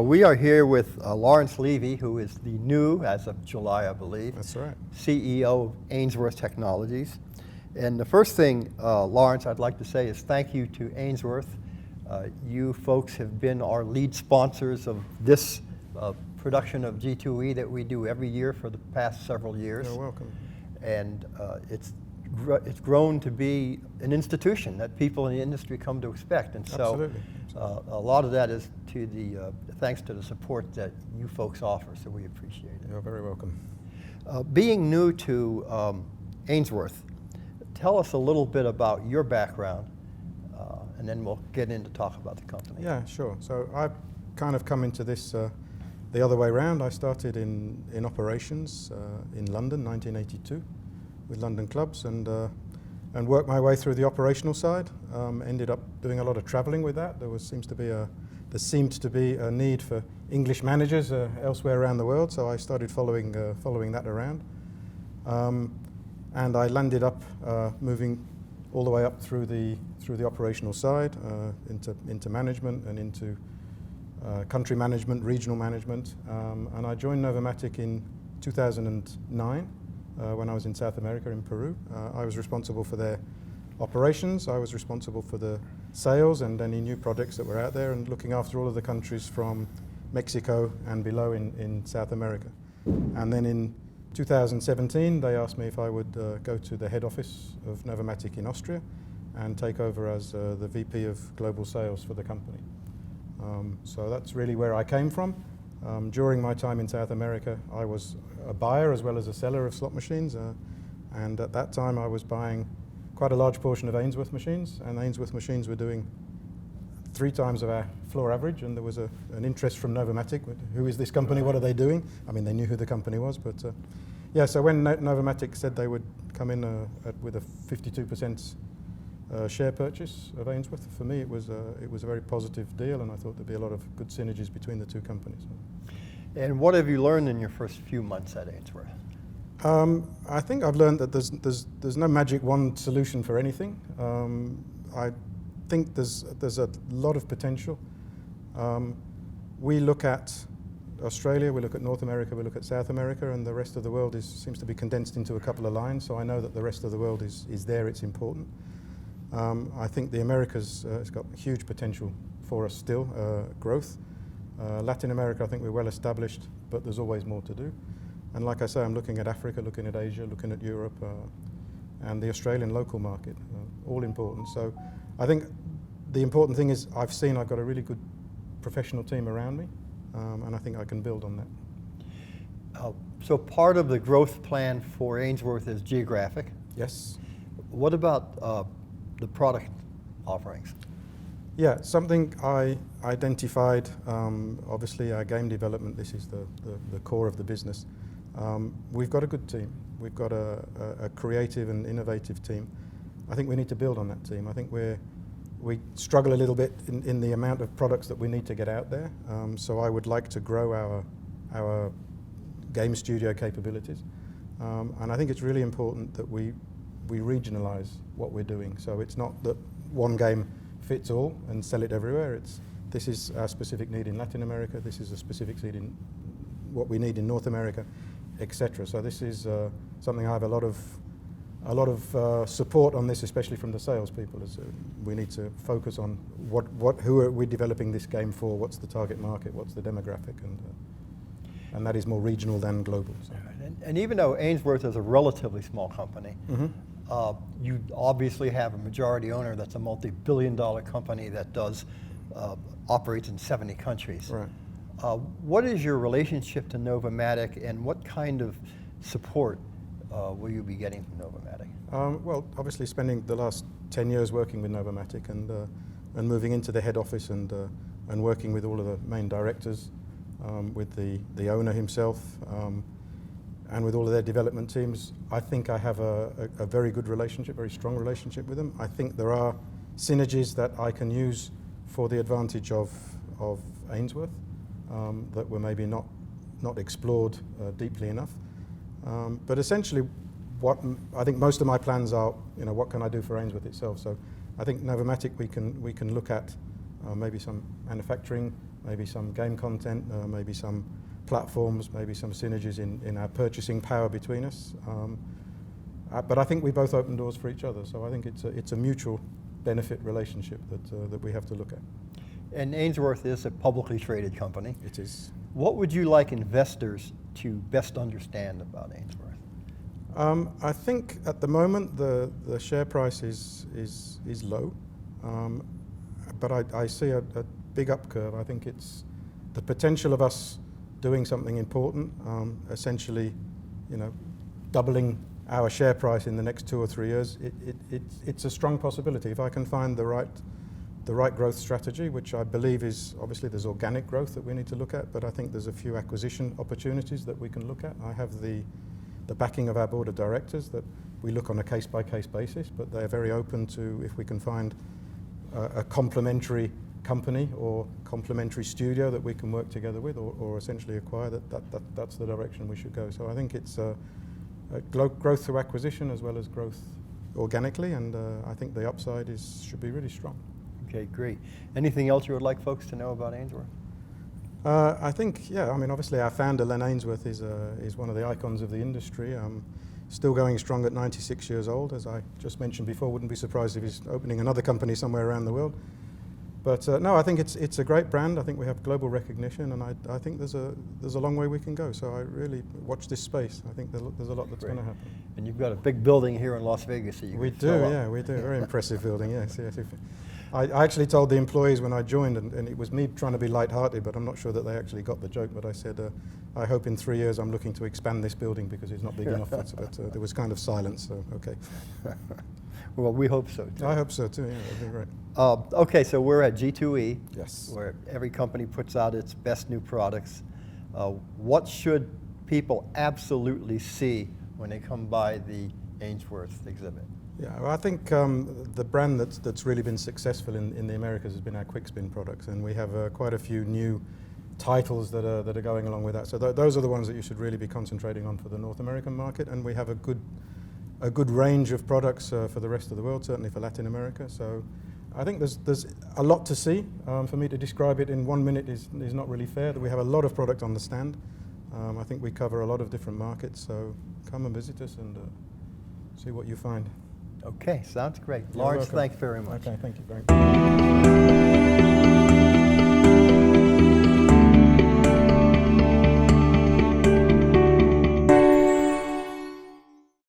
We are here with Lawrence Levy, who is the new, as of July, I believe, That's right. CEO of Ainsworth Technologies. And the first thing, Lawrence, I'd like to say is thank you to Ainsworth. You folks have been our lead sponsors of this production of G2E that we do every year for the past several years. You're welcome. And it's grown to be an institution that people in the industry come to expect. And so Absolutely. a lot of that is to the thanks to the support that you folks offer, so we appreciate it. You're very welcome. Being new to Ainsworth, tell us a little bit about your background, and then we'll get into talk about the company. Yeah, sure. So I've kind of come into this the other way around. I started in operations in London, 1982, with London clubs, and worked my way through the operational side. Ended up doing a lot of traveling with that. There seemed to be a need for English managers elsewhere around the world, so I started following that around. And I landed up moving all the way up through the operational side into management and into country management, regional management. And I joined Novomatic in 2009 when I was in South America, in Peru. I was responsible for their operations. I was responsible for the sales and any new projects that were out there, and looking after all of the countries from Mexico and below in South America. And then in 2017, they asked me if I would go to the head office of Novomatic in Austria and take over as the VP of Global Sales for the company. So that's really where I came from. During my time in South America, I was a buyer as well as a seller of slot machines, and at that time I was buying quite a large portion of Ainsworth machines, and Ainsworth machines were doing 3 times of our floor average, and there was an interest from Novomatic. Who is this company? What are they doing? I mean, they knew who the company was, but yeah, so when Novomatic said they would come in with a 52% share purchase of Ainsworth, for me it was a very positive deal, and I thought there'd be a lot of good synergies between the two companies. And what have you learned in your first few months at Ainsworth? I think I've learned that there's no magic one solution for anything. I think there's a lot of potential. We look at Australia, we look at North America, we look at South America, and the rest of the world seems to be condensed into a couple of lines, so I know that the rest of the world is there, it's important. I think the Americas has got huge potential for us still, growth. Latin America, I think we're well established, but there's always more to do. And like I say, I'm looking at Africa, looking at Asia, looking at Europe, and the Australian local market, all important. So I think the important thing is I've got a really good professional team around me, and I think I can build on that. So part of the growth plan for Ainsworth is geographic. Yes. What about the product offerings? Yeah, something I identified, obviously our game development, this is the core of the business. We've got a good team. We've got a creative and innovative team. I think we need to build on that team. I think we struggle a little bit in the amount of products that we need to get out there. So I would like to grow our game studio capabilities. And I think it's really important that we regionalize what we're doing. So it's not that one game fits all and sell it everywhere. This is our specific need in Latin America. This is a specific need in what we need in North America, etc. So this is something I have a lot of support on this, especially from the salespeople. As we need to focus on who are we developing this game for? What's the target market? What's the demographic? And that is more regional than global. So. And even though Ainsworth is a relatively small company, Mm-hmm. You obviously have a majority owner that's a multi-billion-dollar company that operates in 70 countries. Right. What is your relationship to Novomatic, and what kind of support will you be getting from Novomatic? Well, obviously spending the last 10 years working with Novomatic and moving into the head office and working with all of the main directors, with the owner himself, and with all of their development teams, I think I have a very good relationship, very strong relationship with them. I think there are synergies that I can use for the advantage of Ainsworth that were maybe not explored deeply enough. But essentially, what I think most of my plans are, what can I do for Ainsworth itself? So I think Novomatic we can look at maybe some manufacturing, maybe some game content, maybe some platforms, maybe some synergies in our purchasing power between us. But I think we both open doors for each other, so I think it's a mutual benefit relationship that we have to look at. And Ainsworth is a publicly traded company. It is. What would you like investors to best understand about Ainsworth? I think at the moment the share price is low, but I see a big up curve. I think it's the potential of us doing something important, essentially, doubling our share price in the next 2 or 3 years. It's a strong possibility. If I can find the right growth strategy, which I believe is, obviously there's organic growth that we need to look at, but I think there's a few acquisition opportunities that we can look at. I have the backing of our board of directors that we look on a case-by-case basis, but they're very open to, if we can find a complementary company or complementary studio that we can work together with or essentially acquire, that's the direction we should go. So I think it's growth through acquisition as well as growth organically, and I think the upside should be really strong. Okay, great. Anything else you would like folks to know about Ainsworth? I think, yeah, I mean, obviously our founder, Len Ainsworth, is one of the icons of the industry. Still going strong at 96 years old. As I just mentioned before, wouldn't be surprised if he's opening another company somewhere around the world. But no, I think it's a great brand. I think we have global recognition, and I think there's a long way we can go. So I really watch this space. I think there's a lot that's going to happen. And you've got a big building here in Las Vegas. So we do. Very impressive building, yes. I actually told the employees when I joined, and it was me trying to be light-hearted, but I'm not sure that they actually got the joke, but I said, I hope in 3 years I'm looking to expand this building because it's not big enough. But there was kind of silence, so okay. Well, we hope so, too. I hope so, too, yeah, that'd be great. Okay, so we're at G2E, yes, where every company puts out its best new products. What should people absolutely see when they come by the Ainsworth exhibit? Yeah, well, I think the brand that's really been successful in the Americas has been our quick spin products, and we have quite a few new titles that are going along with that. So those are the ones that you should really be concentrating on for the North American market, and we have a good range of products for the rest of the world, certainly for Latin America. So I think there's a lot to see. For me to describe it in 1 minute is not really fair. We have a lot of product on the stand. I think we cover a lot of different markets, so come and visit us and see what you find. Okay, sounds great. You're Lawrence, welcome. thanks very much. Okay, thank you very much.